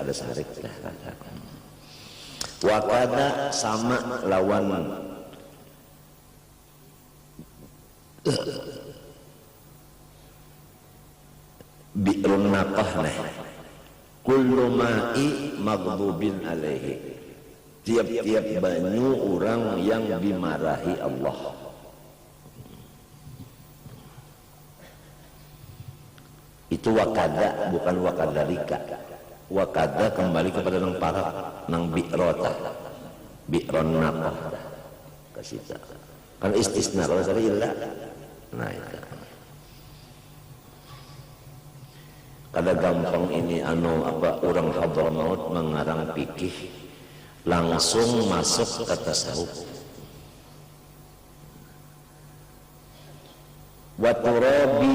kada sarik dah kada. Wa kada sama lawan bi'run naqah nah. Kullu ma'i maghdubin alaihi. Tiap-tiap banyu orang yang dimarahi Allah. Itu wakada, bukan wakadarika. Wakada kembali kepada nang parak, nang bi'rota, bi'ron naqah. Kasita. Kan istisna kalau saya illa. Nah itu. Kada gampang ini apa orang Hadramaut mengarang fikih langsung masuk ke tasawuf. Wa turabu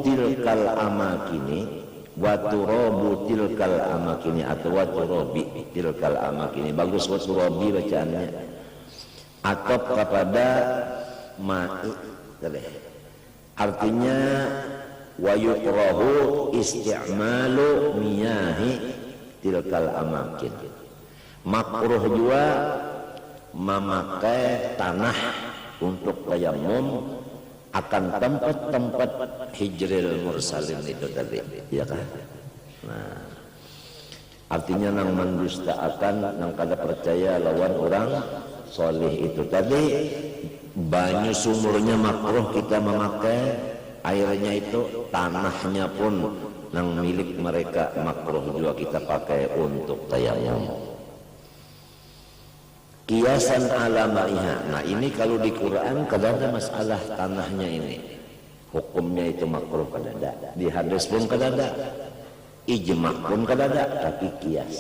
tilkal amakini, wa turabu tilkal amakini atau wa turabi tilkal amakini. Bagus wa turabi bacaannya. Atau kepada ma'i. Artinya wa yukrahu isti'malu miyahi tilkal amakin. Makruh juga memakai tanah untuk tayamum akan tempat-tempat hijril mursalin itu tadi, ya kan? Nah, artinya nang mendustaakan, nang kada percaya lawan orang soleh itu tadi, banyu sumurnya makruh kita memakai. Airnya itu, tanahnya pun nang milik mereka makruh juga kita pakai untuk tayamum. Kiasan ala ma'iha. Nah ini kalau di Quran kada ada masalah tanahnya ini. Hukumnya itu makruh kada ada. Di hadis pun kada ada. Ijma' pun kada ada, tapi kias.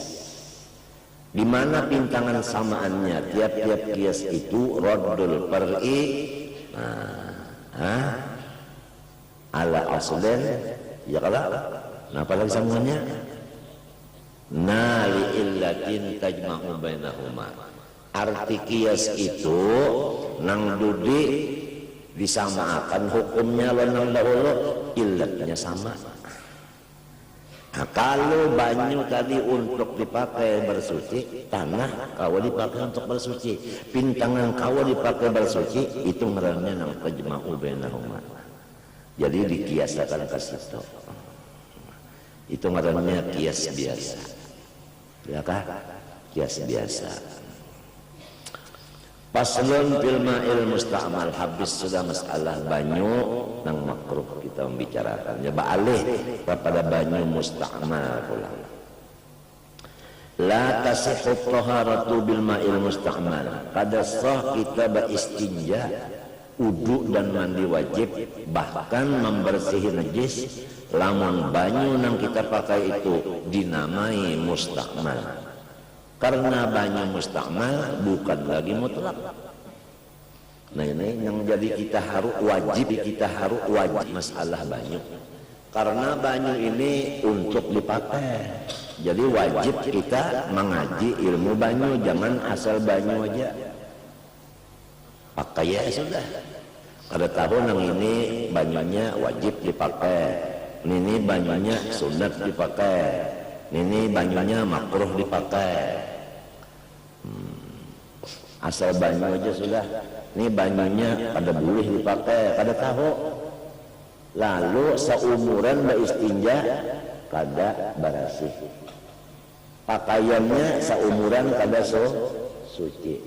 Di mana pintangan samaannya? Tiap-tiap kias itu raddul far'i. Ala aslen ya kalau nah apa lagi sambungannya nali illatin tajma'u bainahuma. Arti kias itu nang dudi disamakan hukumnya nang dahulu illatnya sama. Nah, kalau banyu tadi untuk dipakai bersuci, tanah kau dipakai untuk bersuci, pintangan kau dipakai bersuci, itu ngarannya nang tajma'u bainahuma. Jadi dikiasakan ke situ. Itu ngarannya kias biasa. Ya kah? Kias biasa. Paslon fil ma'il musta'mal. Habis sudah masalah banyu nang makruh kita membicarakannya. Ba'alih kepada banyu musta'mal pula. La tasihhu taharatu bil ma'il musta'mal. Kada sah kita beristinja, wudu dan mandi wajib, bahkan membersihi najis lamun banyu nang kita pakai itu dinamai musta'mal. Karena banyu musta'mal bukan lagi mutlak. Nah ini yang jadi kita harus wajib masalah banyu. Karena banyu ini untuk dipakai. Jadi wajib kita mengaji ilmu banyu, jangan asal banyu aja. Pakai ya sudah. Kada tahu nang ini banyunya wajib dipakai, ini banyunya sunat dipakai, ini banyunya makruh dipakai. Asal banyu aja sudah. Ini banyunya pada boleh dipakai, kada tahu. Lalu seumuran beristinja kada barasih. Pakaiannya seumuran kada suci.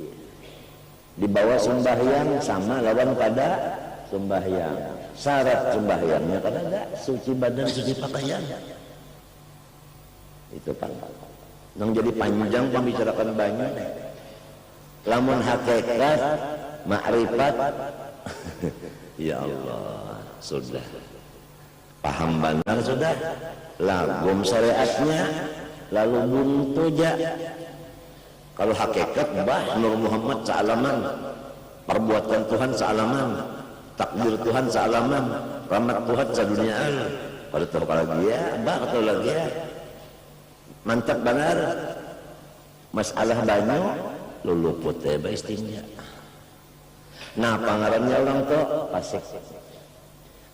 Di bawah sembahyang sama lawan pada sembahyang. Syarat sembahyangnya kada ada, suci badan, suci pakaian. Itu kan. Nang jadi panjang pembicarakan banyu. Lamun hakikat, makrifat. Ya Allah, sudah. Paham benar sudah. Lagum syariatnya, lalu buntu ja. Kalau hakikat bah Nur Muhammad sealaman, perbuatan Tuhan sealaman, takdir Tuhan sealaman, rahmat Tuhan sedunia alam. Pada tahu lagi ya, bah atau lagi ya, mantap benar. Masalah banyu, luluput ya istinja. Nah pangarannya orang tuh pasik.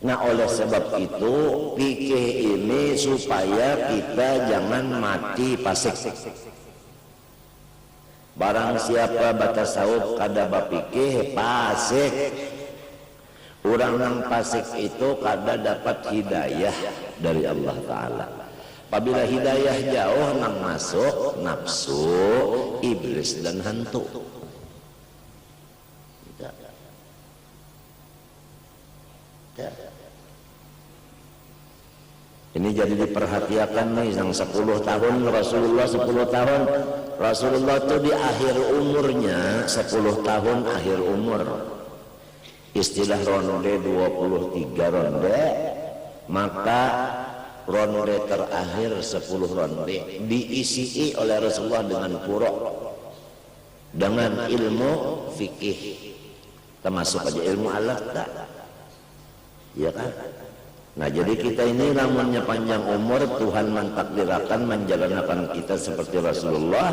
Nah oleh sebab itu fikih ini supaya kita jangan mati pasik. Barang siapa batasawuf kada bapikih pasik. Orang yang pasik itu kada dapat hidayah dari Allah Ta'ala. Apabila hidayah jauh nang masuk nafsu, iblis dan hantu. Ini jadi diperhatikan nih yang 10 tahun Rasulullah 10 tahun Rasulullah itu di akhir umurnya 10 tahun akhir umur. Istilah ronde 23 ronde, maka ronde terakhir 10 ronde diisi oleh Rasulullah dengan purok, dengan ilmu fikih, termasuk aja ilmu alat tak, ya kan? Nah jadi kita ini lamunnya panjang umur, Tuhan mentakdirkan menjalankan kita seperti Rasulullah,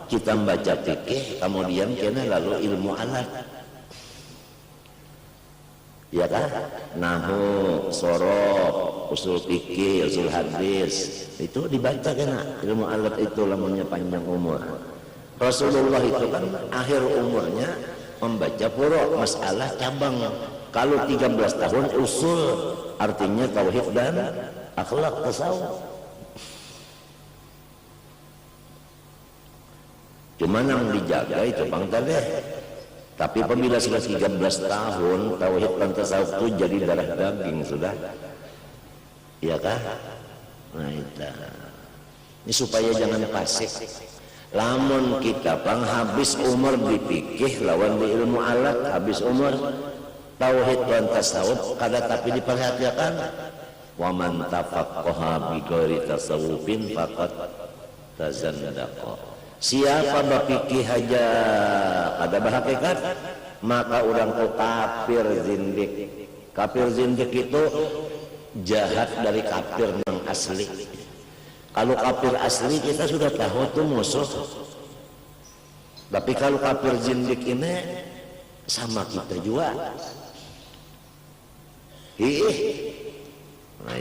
kita membaca fikih, kemudian kena lalu ilmu alat, ya kan? Nahu, sorof, usul fikih, usul hadis, itu dibaca kena ilmu alat itu lamunnya panjang umur. Rasulullah itu kan akhir umurnya membaca purok, masalah cabang. Kalau 13 tahun usul, artinya tauhid dan akhlak tasawuf. Cuma yang dijaga itu bang tadi. Tapi apabila sudah 13 tahun tauhid dan tasawuf itu jadi darah daging sudah, ya kan? Nah itu. Ini supaya jangan pasif. Lamun kita bang habis umur dipikih lawan di ilmu alat, habis umur tauhid dan tasawuf kada tapi diperhatikan. Wa man tafaqqaha bi ghairi tasawufin faqad tazandaqa. Siapa berfikih aja kada berhakikat, maka orang itu kafir zindik. Kafir zindik itu jahat dari kafir yang asli. Kalau kafir asli kita sudah tahu itu musuh. Tapi kalau kafir zindik ini sama kita juga. Nah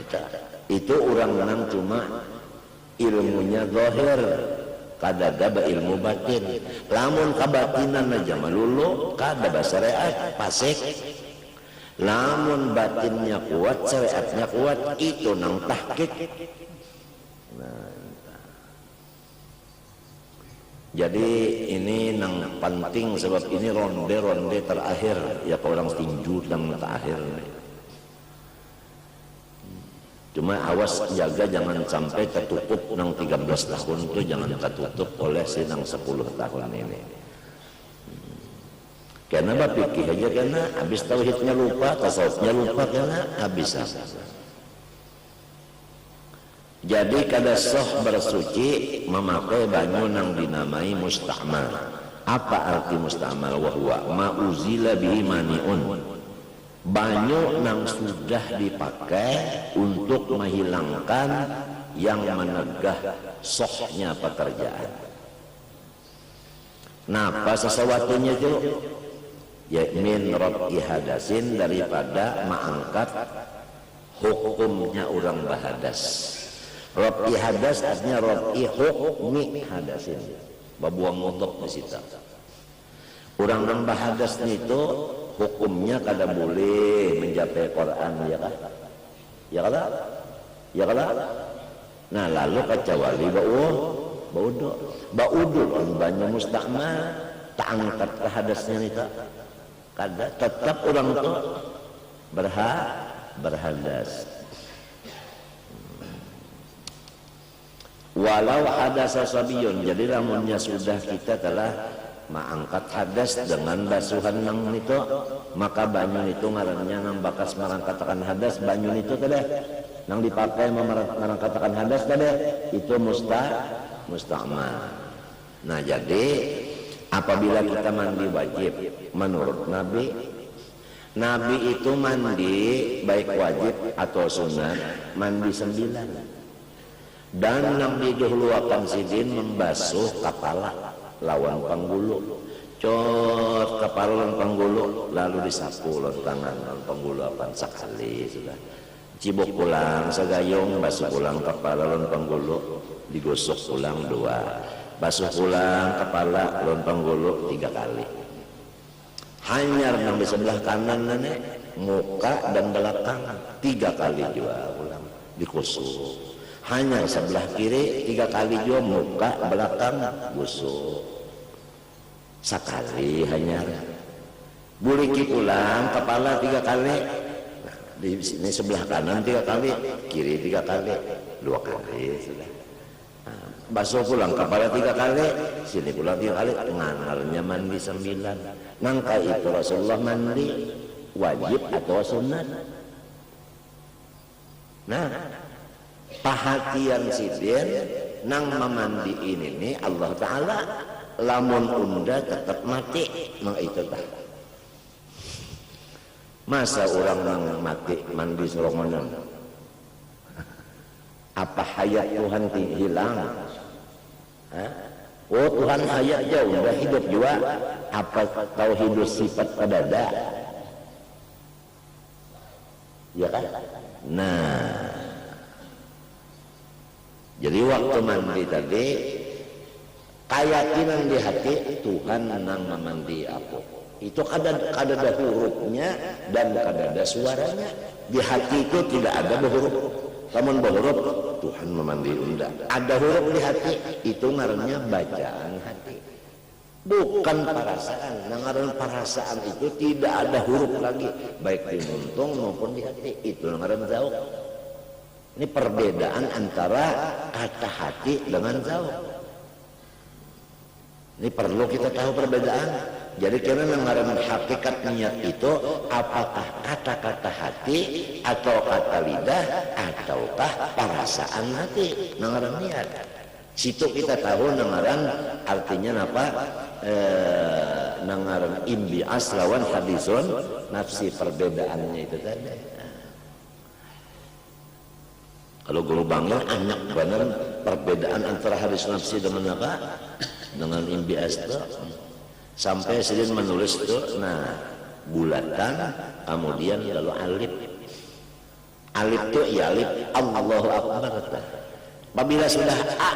itu orang menang cuma ilmunya zahir, kada ada ilmu batin. Lamun kabatinan aja melulu, kada syariat pasik. Lamun batinnya kuat, syariatnya kuat, itu nang tahqiq. Nah, jadi ini nang penting sebab ini ronde terakhir ya orang tinju dan terakhir. Cuma awas jaga jangan sampai tertutup nang 13 tahun itu, jangan tertutup oleh si nang 10 tahun ini. Karena bapikih aja karena habis tauhidnya lupa, tasawufnya lupa karena habis. Jadi kada sah bersuci memakai banyu nang dinamai musta'mal. Apa arti musta'mal? Wahwa ma'uzila bihi mani'un. Banyu nang sudah dipakai untuk menghilangkan yang menegah sahnya pekerjaan. Nah, apa sesuatunya itu? Ya min rab'i hadasin, daripada mengangkat hukumnya orang bahadas. Rab'i hadas artinya rab'i hukmi hadasin. Babuang mudhaf di situ. Orang yang bahadas itu hukumnya kada boleh mencapai Quran, ya kan? Ya kan? Ya kan? Nah lalu kecuali baudu banyak musta'mal tak angkat ke hadasnya itu. Kada tetap orang itu berhadas. Walau hadasa sabiyun, jadi lamunnya sudah kita telah mengangkat hadas dengan basuhan nang itu, maka banyu itu ngarannya nang bakas merangkatakan hadas, banyu itu tadi nang dipakai merangkatakan hadas tadi itu musta'mal. Nah jadi apabila kita mandi wajib menurut Nabi itu mandi baik wajib atau sunat mandi 9. Dan yang didahulukan sidin membasuh kepala lawan panggulu. cot kepala lawan panggulu lalu disapu lawan tangan lawan panggulu apaan sekali sudah. Cibok pulang sagayong basuh pulang kepala lawan panggulu digosok pulang 2, basuh pulang kepala lawan panggulu 3 kali. Hanyar nang di sebelah kanan nenek muka dan belakang 3 kali juga ulang digosok. Hanyar sebelah kiri 3 kali juga muka belakang gosok. Sekali hanyar. Buliki pulang kepala 3 kali. Nah, di sini sebelah kanan 3 kali, kiri 3 kali, 2 kali sudah. Nah, basuh pulang kepala 3 kali, sini pulang 3 kali, nganarnya mandi 9. Nangka itu Rasulullah mandi wajib atau sunat. Nah, perhatian sidin nang memandi ini nih Allah Ta'ala lamun unda tetap mati nang itu dah. Masa orang nang mati mandi serongonan? Apa hayat Tuhan hilang? Hah? Oh Tuhan hayat jauh udah hidup juga. Apa tahu hidup sifat padada? Ya kan? Nah, jadi waktu mandi tadi keyakinan di hati Tuhan nang memandi aku itu kadada hurufnya dan kadada suaranya. Di hati itu tidak ada huruf. Namun huruf Tuhan memandi unda. Ada huruf di hati itu ngarannya bacaan hati. Bukan perasaan. Ngaran perasaan itu tidak ada huruf lagi baik di muntung maupun di hati. Itu ngaran zauq. Ini perbedaan antara kata hati dengan zauq. Ini perlu kita tahu perbedaan. Jadi karena ngaran hakikat niat itu apakah kata-kata hati atau kata lidah ataukah perasaan hati ngaran niat. Situ kita tahu ngaran artinya apa? Ngaran imbi'as lawan hadisun nafsi, perbedaannya itu tadi. Kalau guru bangga anak benar perbedaan antara hadis nafsi dengan apa? Dengan imbi'as itu. Sampai sedin menulis itu, nah bulatan, kemudian lalu alif. Alif itu ya alif Allahu Akbar. Apabila sudah A,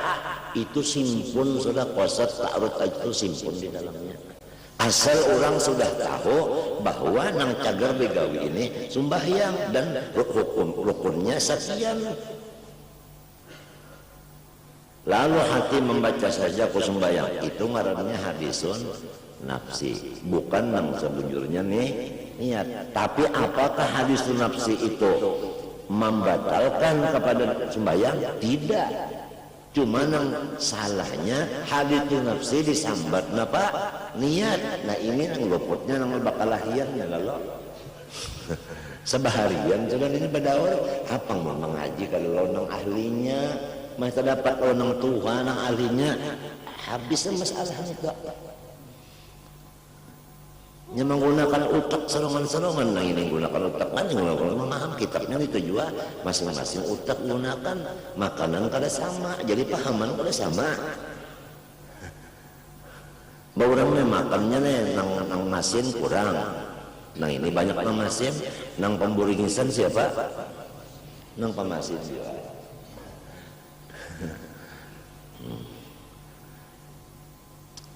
itu simpun sudah qasad ta'arud itu simpun di dalamnya. Asal orang sudah tahu bahwa nang cagar begawi ini sumbahyang dan rukunnya saksian. Lalu hati membaca saja kusumbayang itu ngarannya hadisun nafsi, bukan nang sebujurnya nih niat. Tapi apakah hadisun nafsi itu membatalkan kepada sembahyang? Tidak. Cuma nang salahnya hadisun nafsi disambat napa niat. Nah ini nang luputnya nang bakal lahirnya lalu. Sebaharian cuman ini berdaur apa mau mengaji kalau nang ahlinya masa dapat orang Tuhan yang ahlinya habisnya masalahnya kok. Yang menggunakan utak serongan-serongan, nah ini menggunakan utak kan yang memaham kitabnya itu juga masing-masing utak gunakan makanan kada sama, jadi pahaman kada sama. Baurangnya makannya nih nang masin kurang. Nah ini banyak nang masin, nang pemburingisan siapa? Nang pemasin siapa?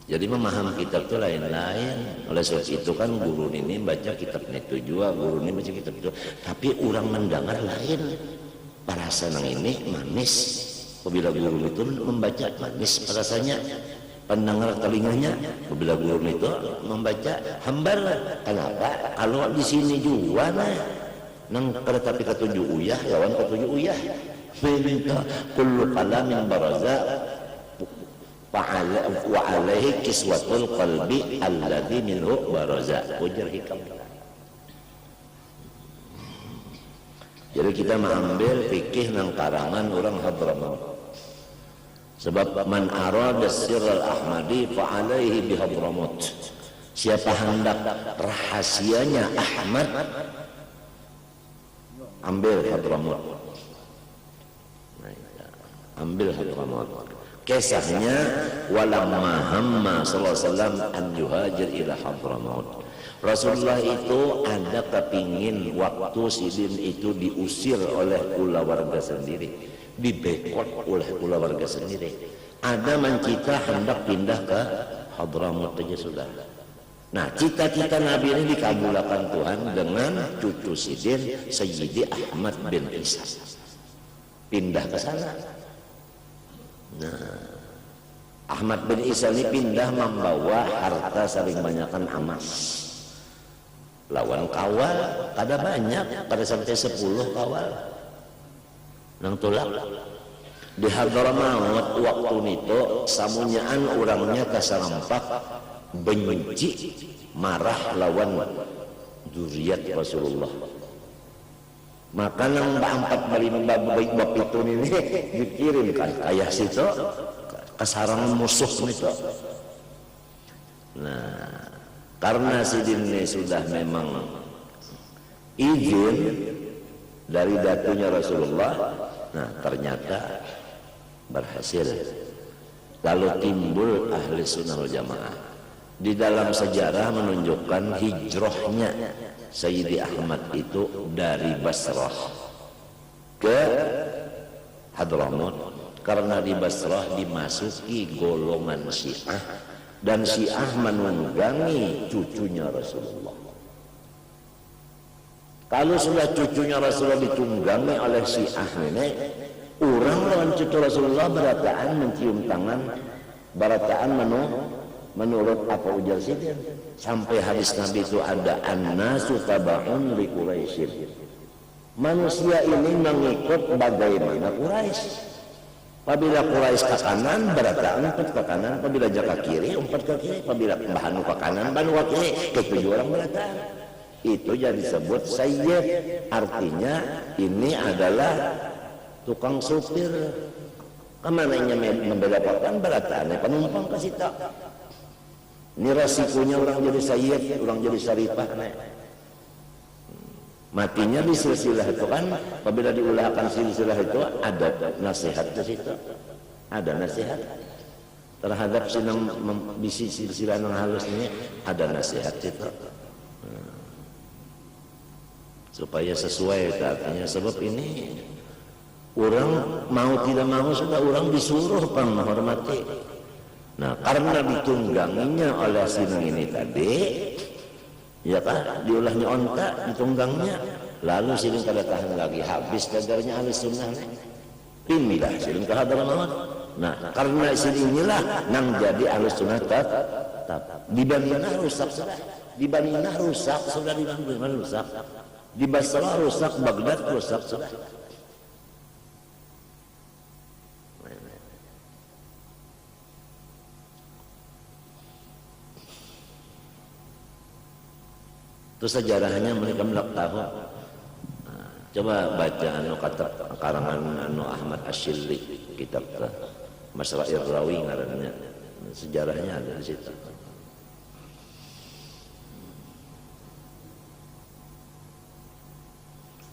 Jadi memahami kitab itu lain-lain. Oleh sebab itu kan guru ini baca kitabnya itu juga, guru ini baca kitab itu. Tapi orang mendengar lain. Perasaan yang ini manis. Apabila guru itu membaca manis rasanya. Pendengar telinganya. Apabila guru itu membaca hambar. Kenapa? Kalau di sini juga nang tapi ketujuh uyah, kawan ketujuh uyah. Minta kullu kalamin baraza wa alaihi kiswatul qalbi alladhi minhu baraza. Ujar hikam. Jadi kita mengambil fikih nang karangan orang Hadramaut. Sebab man arada sirral ahmadi fa alaihi bi Hadramaut. Siapa hendak rahasianya Ahmad, ambil Hadramaut. Ambil Hadramaut. Kisahnya walamma hamma sallallahu alaihi wasallam an yuhajir ila Hadramaut. Rasulullah itu ada kepingin waktu Sidin itu diusir oleh keluarga sendiri, dibekot oleh keluarga sendiri. Ada mencita hendak pindah ke Hadramaut aja sudah. Nah, cita-cita Nabi ini dikabulkan Tuhan dengan cucu Sidin Sayyidi Ahmad bin Isa. Pindah ke sana. Nah, Ahmad bin Isa ini pindah membawa harta saling banyakkan emas. Lawan kawal ada banyak, pada sampai 10 kawal. Nang tulak di Hadramaut waktu itu samunyaan orangnya kasarampak benci marah lawan zuriat Rasulullah. Maka nang empat bali baik bab itu ini dikirimkan ayah situ kesarangan musuh itu. Nah, karena Sidin ini sudah memang izin dari datunya Rasulullah, nah ternyata berhasil. Lalu timbul ahli sunnah wal jamaah. Di dalam sejarah menunjukkan hijrahnya Sayyidi Ahmad itu dari Basrah ke Hadramaut, karena di Basrah dimasuki golongan Syiah dan Syiah menunggangi cucunya Rasulullah. Kalau sudah cucunya Rasulullah ditunggangi oleh Syiah ini, orang lawan cucu Rasulullah berataan mencium tangan, berataan menurut apa ujar Sidin. Sampai hadis Nabi itu ada an-nasu taba'un li Quraisy. Manusia ini mengikut bagaimana Quraisy. Apabila Quraisy ke kanan, berataan empat ke kanan. Apabila jaka kiri, empat ke kiri. Apabila bahanu ke kanan, bahanu ke kiri. Ketujuh orang berataan. Itu jadi disebut sayyid. Artinya ini adalah tukang supir. Kemananya membedakan berataannya penumpang ke situ. Ini resikonya orang jadi sayyid, orang jadi syarifah. Matinya di silsilah itu kan, apabila diulahkan silsilah itu ada nasihat di situ. Ada nasihat terhadap sinang bisi silsilah yang halus ini, ada nasihat itu. Supaya sesuai artinya, sebab ini orang mau tidak mau sudah orang disuruh pang menghormati. Nah, karena ditungganginya oleh sinang ini tadi, ya kan, diulahnya onta, ditunggangnya, lalu silin kada tahan lagi, habis kadarnya ahli sunnah, pindah silin ke Hadramaut. Nah, karena silin inilah nang jadi ahli sunnah tetap. Di Madinah rusak sudah, di Madinah rusak sudah, di Madinah rusak, di Basrah rusak, Baghdad rusak sudah. Itu sejarahnya mereka melak tahu. Nah, coba baca kata karangan Ahmad Asyilli, kitab Masra'ir Rawi ngarannya. Sejarahnya ada di situ.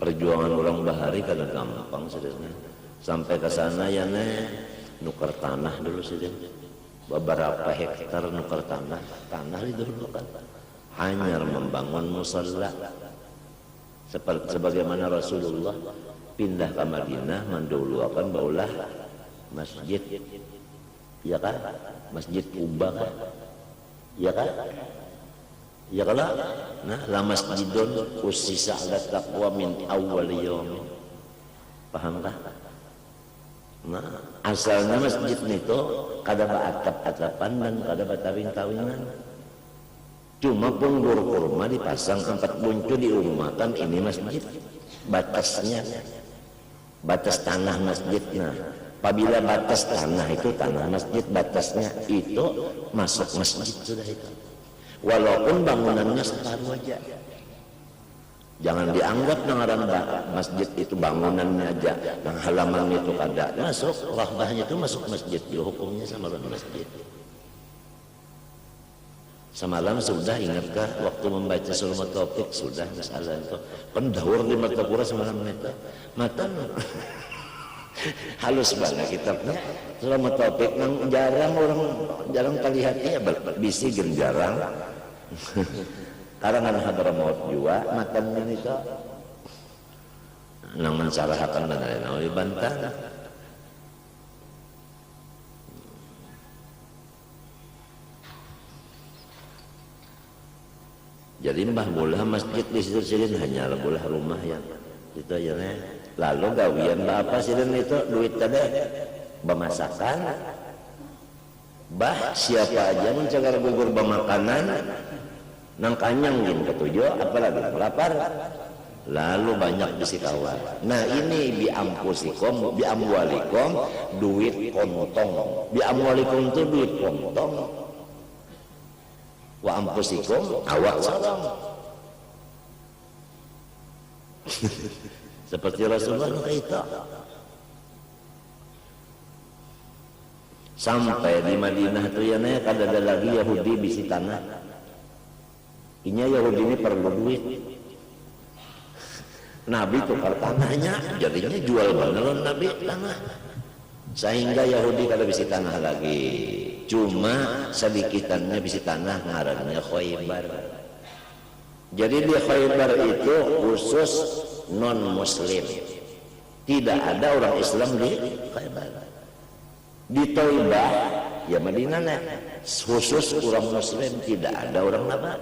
Perjuangan orang bahari kada gampang sebenarnya. Sampai ke sana ya nukar tanah dulu saja. Beberapa hektar nukar tanah itu dulu kan. Hanya membangun musalla sebagaimana Rasulullah pindah ke Madinah mendahulukan baulah masjid, ya kan, masjid Kuba kan, ya kan, ya kan. Nah, la masjidun usisa ala taqwa min awwal yaum, paham kah? Nah, asalnya masjid itu kada atap-atapan dan kada batawing-tawingan. Cuma punggur kurma dipasang 4 buncu diumumkan ini masjid. Batasnya, batas tanah masjidnya. Apabila batas tanah itu tanah masjid, batasnya itu masuk masjid sudah itu. Walaupun bangunannya separuh aja. Jangan dianggap ngaran masjid itu bangunannya aja, yang halaman itu kada masuk, rahbahnya itu masuk masjid, hukumnya sama dengan masjid. Semalam sudah ingatkah waktu membaca Sulmut Taufik sudah masalah itu pendahur di Martapura semalam itu matan halus banget kitabnya. Selama topik nang jarang kalihatnya bisi gen jarang. Karangan Hadramaut jua matannya itu nang mencarahakan dan lain-lain dibantah. Jadi mbah bola masjid di situ sidin hanyalah bola rumah yang itu aja nih. Lalu gawian apa sidin itu duit tadi bemasakan. Bah siapa aja mencagar gugur bemakanan nang kanyang gin ketujuh apalagi lapar. Lalu banyak bisi kawan. Nah ini biampusikom biamwalikom duit kontong. Biamwalikom itu duit kontong. Wa ampusikum awak salam. Seperti Rasulullah kita. Sampai di Madinah tuh ya nih kada ada lagi Yahudi bisi tanah. Inya Yahudi ini perlu duit. Nabi tukar tanahnya, jadinya jual beneran Nabi tanah. Sehingga Yahudi kada bisi tanah lagi. Cuma sedikitannya bisi tanah ngarannya Khaybar. Jadi di Khaybar itu khusus non muslim. Tidak ada orang Islam di Khaybar. Di Thaibah ya Madinah khusus orang muslim, tidak ada orang apa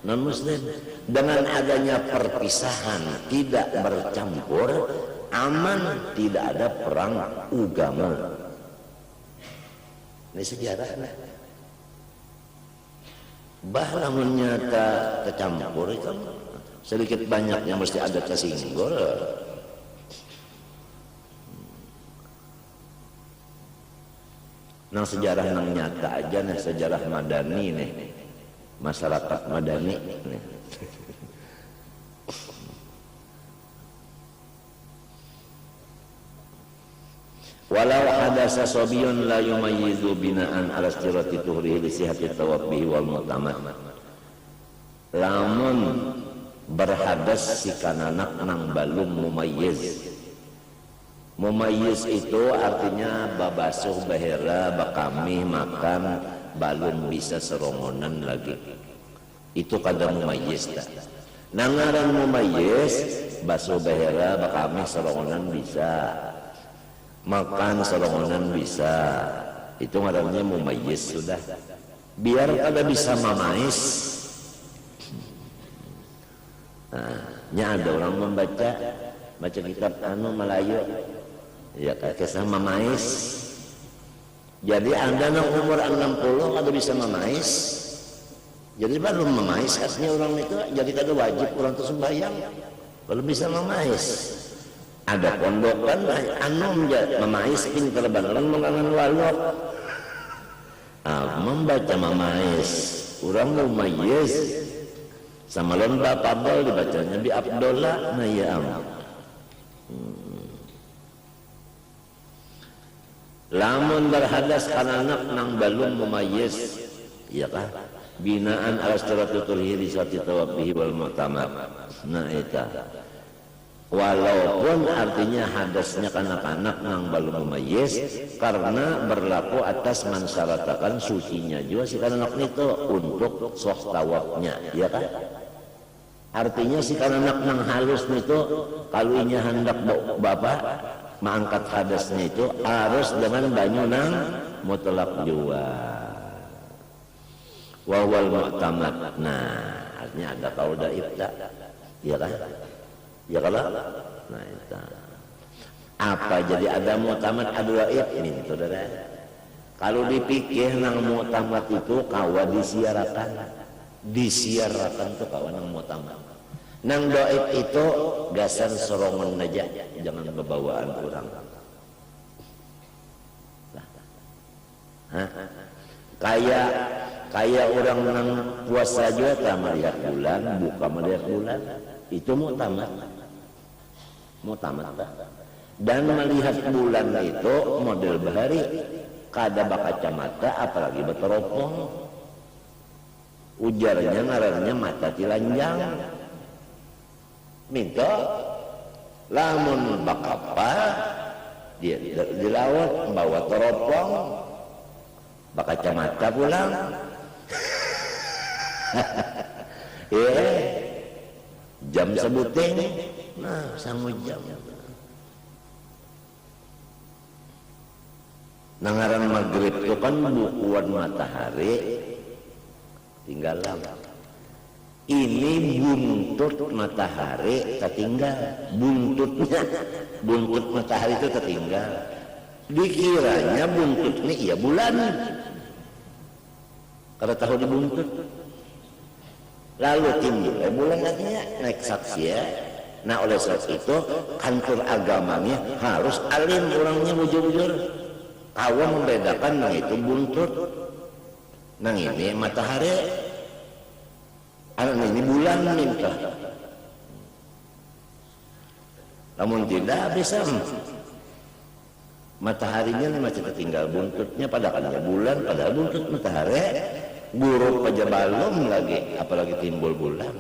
non muslim. Dengan adanya perpisahan tidak bercampur, aman, tidak ada perang agama. Ini sejarah nah. Bah lamun nyata kecampur itu sedikit banyaknya mesti ada kesinggol. Nang sejarah nang nyata aja nih sejarah Madani nih. Masyarakat Madani nih. Walau hadasa sobiyun la yumayyizu binaan ala istirati tuhrihi li sihati tawabbihi wal mu'tamad. Lamun berhadas si kananak nang balum mumayyiz. Mumayyiz itu artinya babasuh bahera bakami makan balum bisa serongonan lagi. Itu kada mumayyiz dah. Nangaran mumayyiz basuh bahera bakami serongonan bisa. Makan serongonan bisa, itu ngarannya mumayyiz sudah. Biar kada bisa mamais. Nah, ada orang membaca kitab Melayu, ya kisah mamais. Jadi anda nang umur 60 kada bisa mamais. Jadi baru mamais aslinya orang itu, jadi kada wajib orang itu sembahyang. Belum bisa mamais. Ada pondokan anu memais pinter beneran mengangan walok. Membaca memais orang mumayyiz sama lomba pabel dibacanya bi Abdullah nah ya lamun berhadas kananak nang balum mumayyiz iya kah binaan ala istiratul hirisati tawabbihi wal mu'tamad. Nah eta walaupun artinya hadasnya kanak-kanak nang balum mumayyiz karena berlaku atas mensyaratakan sucinya juga si kanak itu untuk soh tawabnya ya kan. Artinya si kanak nang halus itu kalau inya hendak bapak mengangkat hadasnya itu harus dengan banyu nang mutlak juga wawal mu'tamad. Nah artinya ada kauda ibda ya kan. Ya kalau nah itu apa jadi ada mu'tamad ada waib nih saudara. Kalau dipikir nang mu'tamad itu kawa disiarakan tuh kawan nang mu'tamad. Nang doib itu gasan sorongan aja jangan bebawaan orang. Kayak orang nang puasa juga tak melihat bulan buka melihat bulan itu mu'tamad. Dan melihat bulan itu model bahari kada bakacamata apalagi beteropong ujarnya ngarannya mata tilanjang minta lamun bakapa dia di laut bawa teropong bakal kacamata pulang. Ya jam sebuting nah sangu jam nangaran maghrib itu kan bukuan matahari tinggalan ini buntut matahari tertinggal buntut matahari itu tertinggal dikiranya buntut ini iya bulan kada tahu di buntut lalu timbul bulan artinya naik saksi ya. Nah oleh sebab itu kantor agamanya harus alim orangnya bujur-bujur tahu membedakan nang itu buntut nang ini matahari nang ini bulan minta namun tidak bisa mataharinya masih tertinggal buntutnya padahal bulan padahal buntut matahari buruk aja balum lagi apalagi timbul bulan.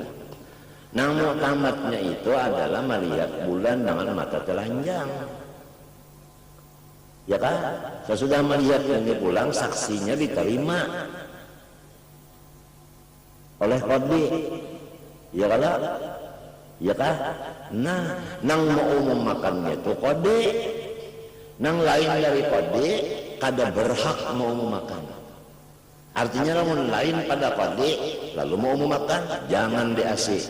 Namun tamatnya itu adalah melihat bulan dengan mata telanjang ya kan sesudah melihat ini pulang saksinya diterima oleh qadhi ya kalau ya kan nah nang mau memakannya itu qadhi nang lain dari qadhi kada berhak mau memakan. Artinya lamun lain pada qadhi lalu mau memakan jangan diasih.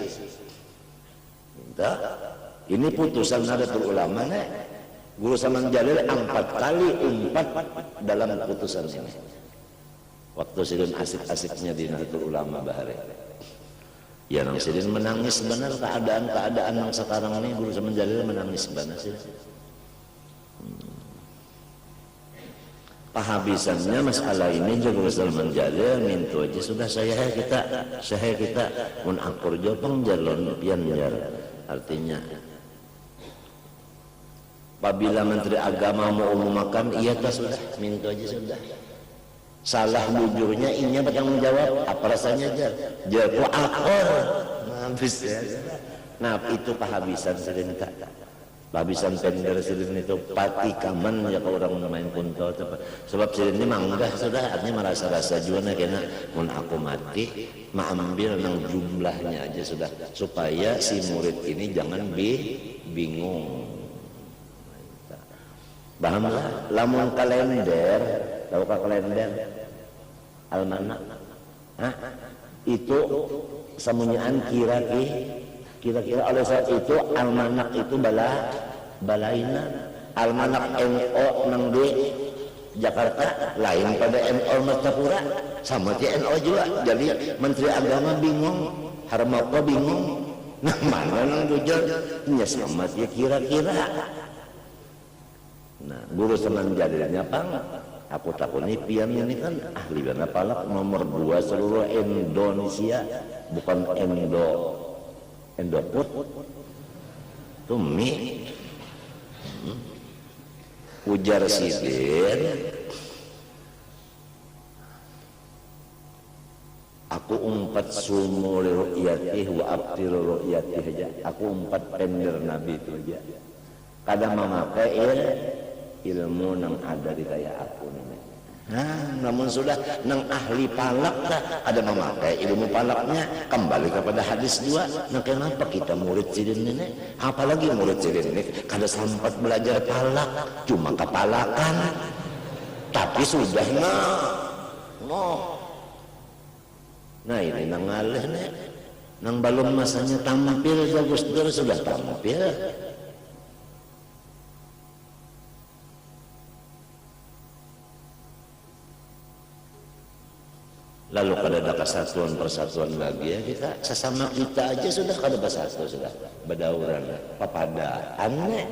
Ini putusan Nahdlatul Ulama Guru Saman Jalil 4 kali umpat dalam putusan ini. Waktu sidin asik-asiknya di Nahdlatul Ulama bahari. Ya nang sidin menangis benar keadaan yang sekarang ini Guru Saman Jalil menangis benar sih. Pahabisannya masalah ini juga Salman Jalil mintu aja sudah saya kita mun akur jopeng jalon pian jar artinya apabila Menteri Agama mau umumkan iya tak sudah mintu aja sudah salah bujurnya inya bertanggung jawab apa rasanya jar ku akor habis ya nah itu pahabisan sering tak habisan tender silin itu pati kaman ya kalau orang main kunto sebab silin ini manggah sudah artinya merasa-rasa juga kena mun aku mati ambil nang jumlahnya aja sudah supaya si murid ini jangan bingung bahamlah lamun kalender tahu kalender almanak itu semunyaan kira-kira oleh saat itu almanak itu balaina almanak NO nang di Jakarta lain pada NO Martapura sama dia NO juga jadi Menteri Agama bingung Harmoko bingung nah mana nang jujur nya sama dia kira-kira nah Guru Saman Jalilnya pang aku takut nih pian ini kan ahli bana palak nomor 2 seluruh Indonesia bukan Endoput Tumi ujar sidin aku umpat sumu ru'yatih wa abtir ru'yatih aja aku umpat pender Nabi itu aja kadang memakai ilmu yang ada di daya aku ini. Namun sudah nang ahli palak dah ada memakai ilmu palaknya kembali kepada hadis juga. Nah kenapa kita murid sidin ini? Apalagi murid sidin ini kada sempat belajar palak, cuma kepalakan. Tapi sudah nah ini nang alih nih, nang balon masanya tampil bagus terus sudah tampil. Lalu kada ada kesatuan persatuan lagi ya kita sesama kita aja sudah kada bersatu sudah berdauran papada aneh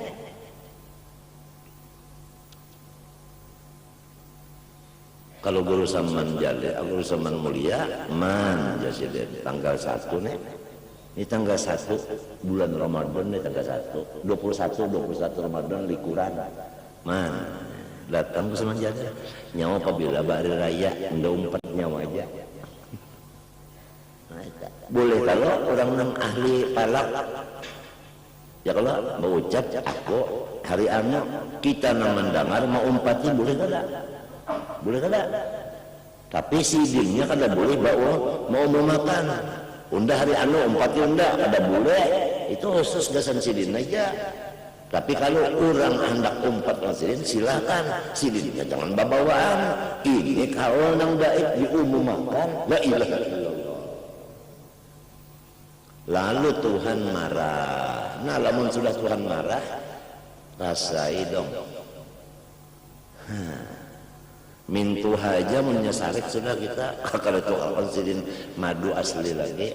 kalau Guru Saman Jalil Guru Saman Mulia man jasidin tanggal 1 nih ini tanggal 1 bulan Ramadan nih tanggal 1 21 Ramadan likuran man datang ke Saman Jalil nyawa apabila hari raya ndak umpat nyawa aja boleh kalau orang nang ahli palak Ya kalau mau ucap aku hari anu kita nang mendengar mau umpati boleh kada? Boleh kada? Tapi sidingnya kada boleh bawa mau makan. Unda hari anu umpati unda kada boleh. Itu khusus gasan sidin aja. Tapi kalau orang hendak umpat dengan sidin silakan. Sidinnya jangan babawaan. Ini kalau nang daik diumumkan la ilaha illallah. Lalu Tuhan marah. Nah, lamun sudah Tuhan marah, rasai dong. Mintu aja menyesarik sudah kita. Kalau itu konsidin madu asli lagi.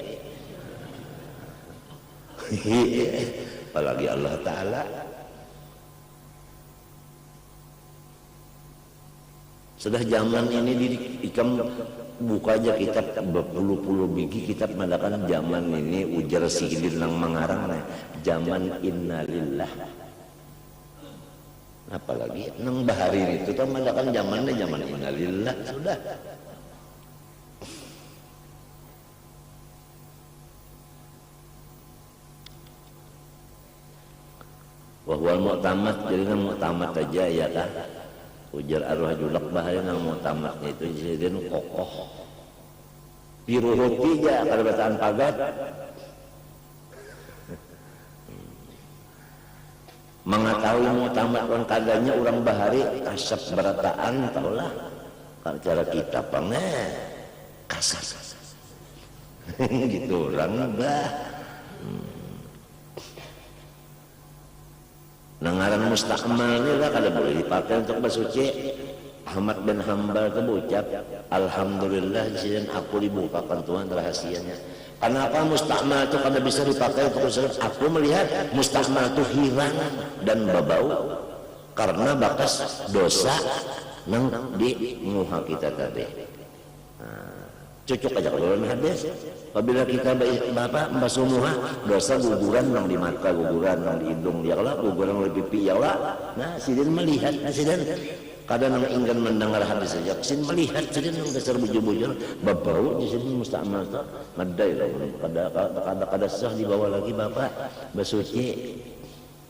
Apalagi Allah Ta'ala. Sudah zaman ini di ikam buka aja kitab berpuluh-puluh biji kitab mendakan zaman ini ujar sidin nang mengarang zaman innalillah. Apalagi nang bahari itu kan mendakan zamannya zaman innalillah sudah. Wahwal mu'tamad jadi nang mu'tamad aja ya kan. Ujar arwah julak bahaya nang mu'tamadnya itu jadi kokoh. Piruhuti aja kalau bataan pagat. Mengetahui mu'tamad kan kadanya orang bahari kasap berataan taulah. Kalau cara kita pangeh kasar. Gitu orang bah. Nangaran mustakmal ini lah kada boleh dipakai untuk bersuci. Ahmad bin Hanbal itu berucap alhamdulillah dan aku dibukakan Tuhan rahasianya. Kenapa mustakmal itu kada bisa dipakai untuk bersuci? Aku melihat mustakmal itu hilang dan berbau karena bakas dosa nang di muha kita tadi. Cocok aja kalau hadis. Apabila kita bapak membasuh muha, dosa guguran nang di mata, guguran nang di hidung, ya Allah, guguran nang di pipi, ya Allah. Nah, sidin melihat, nah sidin kadang nang ingin mendengar hadis saja, sidin melihat, sidin nang dasar bujur-bujur, babau, sidin mustakmal tak, madai lah, kada sah dibawa lagi bapak bersuci.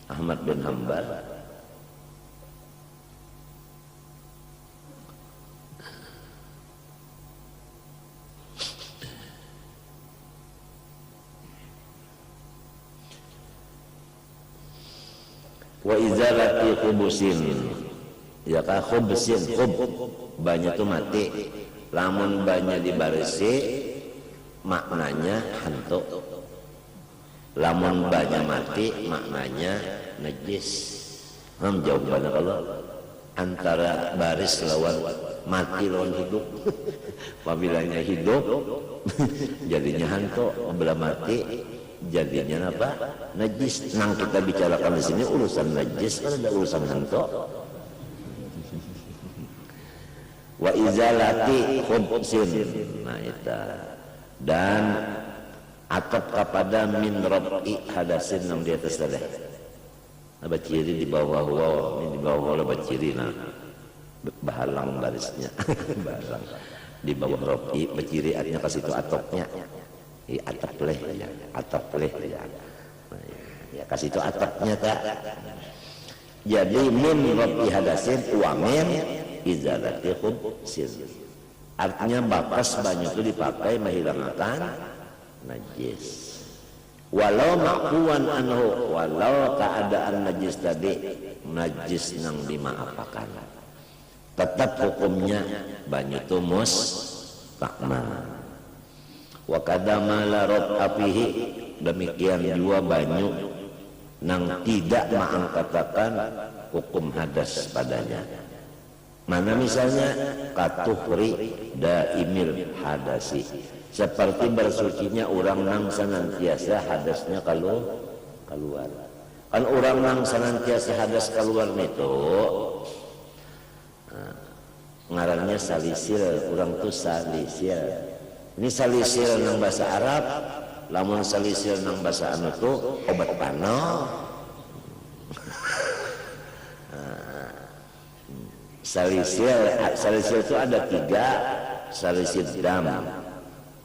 Ahmad bin Hanbal. Wa izalati khubusin ya ka khubsin khub banyak tu mati lamun banyak dibarisi maknanya hantu lamun banyak mati maknanya najis jawabannya kalau antara baris lawan mati lawan hidup apabila hidup jadinya hantu apabila mati jadinya apa? Najis. Nang kita bicarakan di sini urusan najis kan ada urusan hantu. Wa izalati khubsin. Nah itu. Dan atap kepada min rab'i hadasin yang di atas tadi. Apa ciri di bawah ini di bawah apa ciri nah bahalang barisnya. Bahalang di bawah rab'i ciri artinya kasih itu atapnya. Atap leh ya, atap leh ya. Ya kasih itu atapnya tak. Jadi min rabbi hadasin wa min izalati khubsin. Artinya bakas banyak itu dipakai menghilangkan najis. Walau makuan anhu, walau keadaan najis tadi najis nang dimaafakan. Tetap hukumnya banyak itu mustakmal. Wa kadama la apihi demikian juga banyak nang tidak mengangkatakan hukum hadas padanya. Mana misalnya katuhri daimil hadasi seperti bersucinya orang nang senantiasa hadasnya kalau keluar. Kan orang nang senantiasa hadas keluar itu ngarannya salisil, orang tuh salisil. Ini salisil nang bahasa Arab, lamun salisil nang bahasa anu tuh obat pano. Salisil itu ada 3, salisil dam.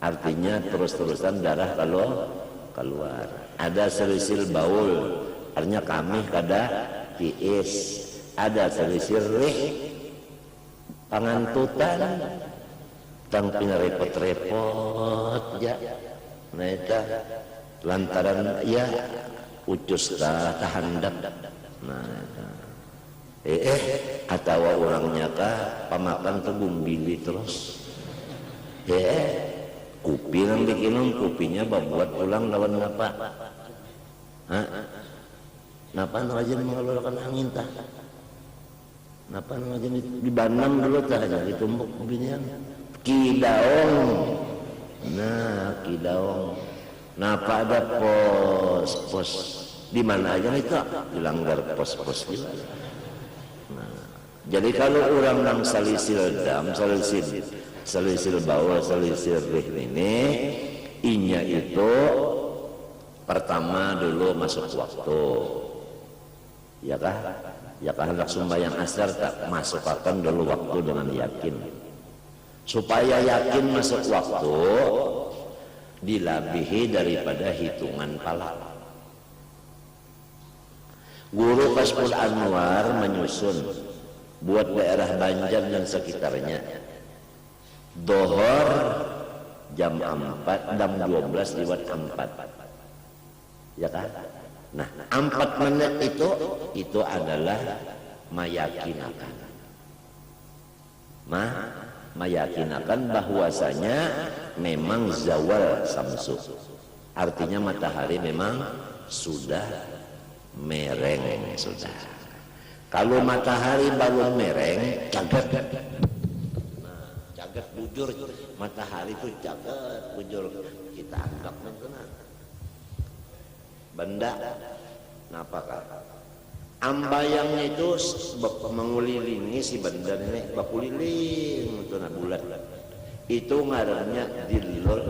Artinya terus-terusan darah kalau keluar. Ada salisil baul, artinya kami kada tiis ada selisih pangantutan tang pinarepot-repot ya nah eta lantaran ya ucus tahandap nah atawa orangnya pamakan ke bumbili terus kupi yang bikin kupinya buat pulang lawan ngapa napa rajin mengeluarkan angin tah napa rajin dibanam dulu tah ditumbuk kupinya kidaong nah kidaong napa ada pos di mana aja itu dilanggar pos-pos gitu. Jadi kalau orang nang salisil dam, salisil bawah, salisil rih ini, inya itu pertama dulu masuk waktu, ya kah? Ya kah hendak sembahyang asar tak masukkan dulu waktu dengan yakin, supaya yakin masuk waktu dilabihi daripada hitungan pahala. Guru Kasful Anwar menyusun buat daerah Banjar dan sekitarnya dohor jam 4 jam 12 lewat 4 ya kan nah 4 menit itu adalah meyakinakan bahwasanya memang zawal samsu artinya matahari memang sudah mereng sudah. Kalau matahari baru mereng, cagat. Nah, cagat bujur. Matahari itu cagat bujur. Kita anggap tenang. Benda, napakah? Ambayangnya itu mengulilingi si benda ini, bakuliling itu bulat. Itu ngarannya dilul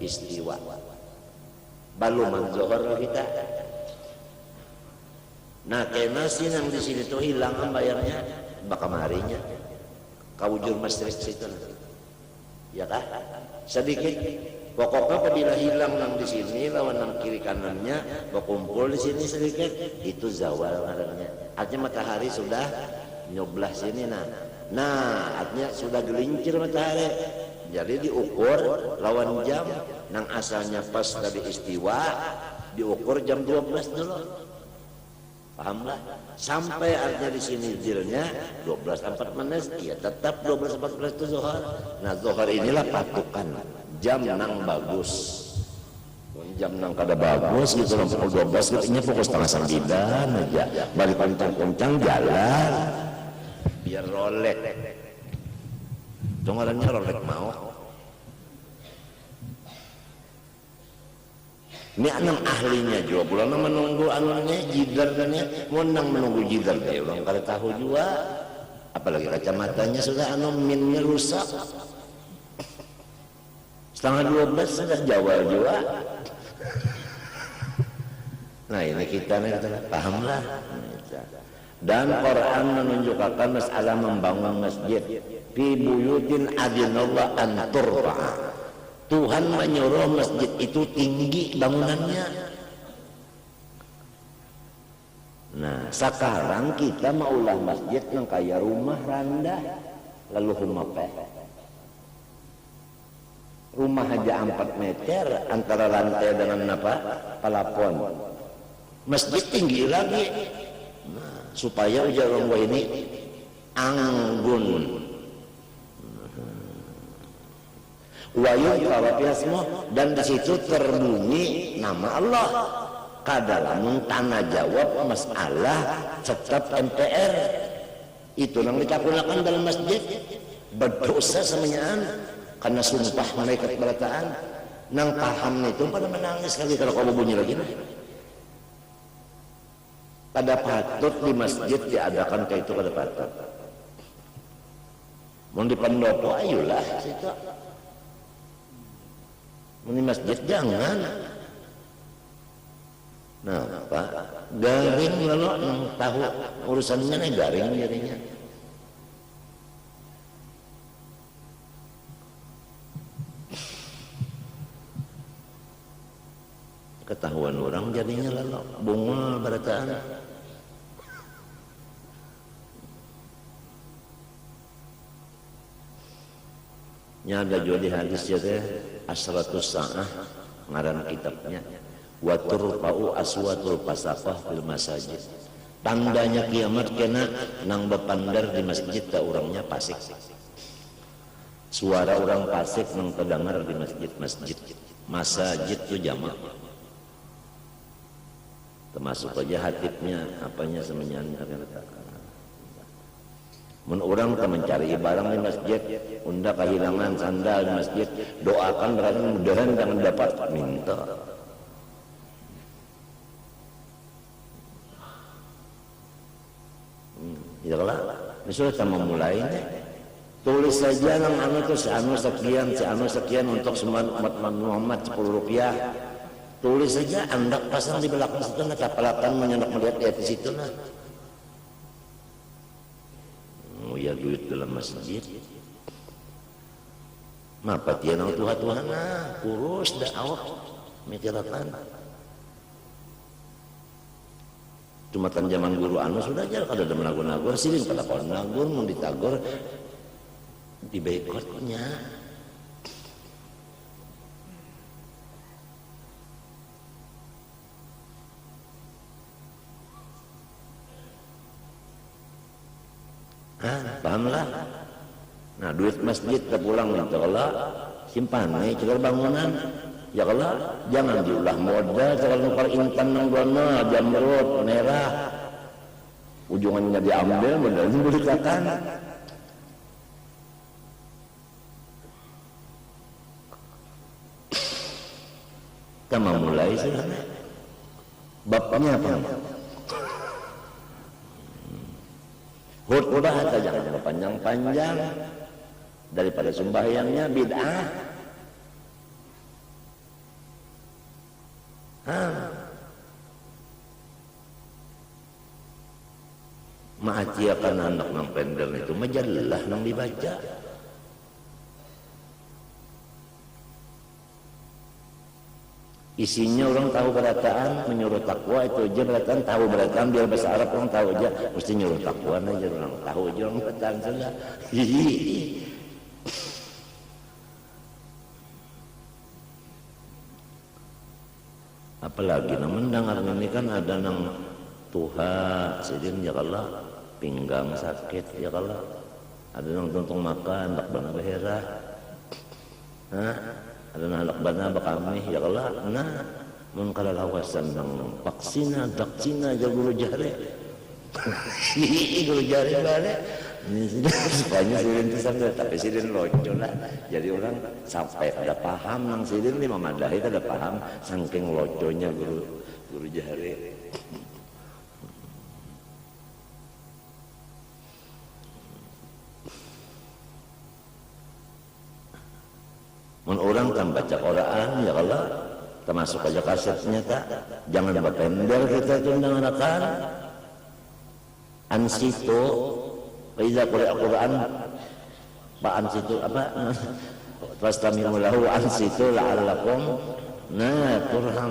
istiwa. Balu manzohor kita. Nah, kena sih yang di sini tuh hilang bayarnya, bakamarinya, kawujur masjid situ, ya kan? Sedikit, pokoknya apabila hilang yang di sini, lawan yang kiri kanannya, berkumpul di sini sedikit, itu zawal artinya. Artinya matahari sudah nyoblah sini, nah, artinya sudah gelincir matahari. Jadi diukur lawan jam, nang asalnya pas dari istiwa, diukur jam 12 dulu. Pahamlah sampai artinya di sini zilnya 12:04 ya tetap 12:14 itu zuhur. Nah zuhur inilah patokan jam nang bagus. Jam nang kada bagus gitu pukul 12 katanya pukul 8:30 aja balik kencang-kencang jalan biar rolek. Dengarannya rolek mau. Ini anak ahlinya juga pulang menunggu anunya jidarnya mau nang menunggu jidar deh orang kada tahu juga apalagi kacamatanya sudah minnya rusak 11:30 sudah jawal juga. Nah ini kita nih pahamlah dan Quran menunjukkan masalah membangun masjid fi buyutin adinallah an turfa'a. Tuhan menyuruh masjid itu tinggi bangunannya. Nah, sekarang kita maulah masjid yang kayak rumah rendah, lalu rumah rumah aja 4 meter antara lantai dengan pelafon. Masjid tinggi lagi. Nah, supaya ujar orang ini anggun. Wayung kawatiasmu dan di situ terbunyi nama Allah. Kadalamun tanah jawab masalah tetap MPR itu yang dikakunakan dalam masjid berdosa semuanya karena sumpah malaikat berataan nang paham itu pada menangis lagi kalau kamu bunyi lagi pada patut di masjid diadakan kayak itu pada patut mau di pendopo ayolah situ. Ini masjid jangan. Nah, Pak, garing lalu tahu urusannya nih garing jadinya. ketahuan orang jadinya lalu bungal barataan. Nya ada juga di hadis jadi asratus sa'ah ngaran kitabnya wa turfa'u aswatul pasaqah fil masajid. Tandanya kiamat kena nang bepandar di masjid ka urangnya pasik. Suara orang pasik nang terdengar di masjid. Masajid itu jamak. Termasuk aja hatibnya apanya semenyan akan letakkan. Mun orang tak mencari barang di masjid, unda kehilangan sandal di masjid, doakan berarti mudahan jangan dapat minta. Ya lah, misalnya kita memulai tulis saja nang anu tuh si anu sekian untuk semua umat Muhammad 10 rupiah. Tulis saja anda pasang di belakang situ nah kapalakan menyendak melihat di situ nah. Ya duit dalam masjid mapa tian ang Tuhan kurus dah awak mikirakan cuma kan zaman guru anu sudah aja kada ada menagur-nagur silin kada kalau nagur mau ditagur di boikotnya pahamlah. Nah duit masjid terpulang minta Allah simpan nih cegar bangunan ya Allah jangan diulah modal cegar nukar intan nang dona jamrut merah ujungannya diambil modalnya diberikan kita mulai sih bapaknya apa khutbah atau jangan panjang-panjang daripada sembahyangnya bid'ah. Maaciakan anak nang pendel itu majalah nang dibaca. Isinya orang tahu berataan menyuruh takwa itu aja berataan tahu berataan biar bahasa Arab orang tahu aja mesti nyuruh takwa aja orang tahu aja orang berataan saja. Apalagi nang mendengar ini kan ada nang tuha sidin ya Allah pinggang sakit ya Allah ada nang tuntung makan tak bana beherah. Ada anak bana bakami ya Allah nah mun kalalawasan nang vaksina daksina aja guru jare guru jare bare ini supaya sidin itu sampai tapi sidin loco lah jadi orang sampai ada paham nang sidin lima madahi ada paham saking loconya guru jare. Mun orang kan baca Quran ya Allah termasuk aja kasetnya tak jangan bapender kita itu mendengarkan ansitu iza qira'a Quran pak ansitu apa fastami'u lahu ansitu la'allakum turhamun.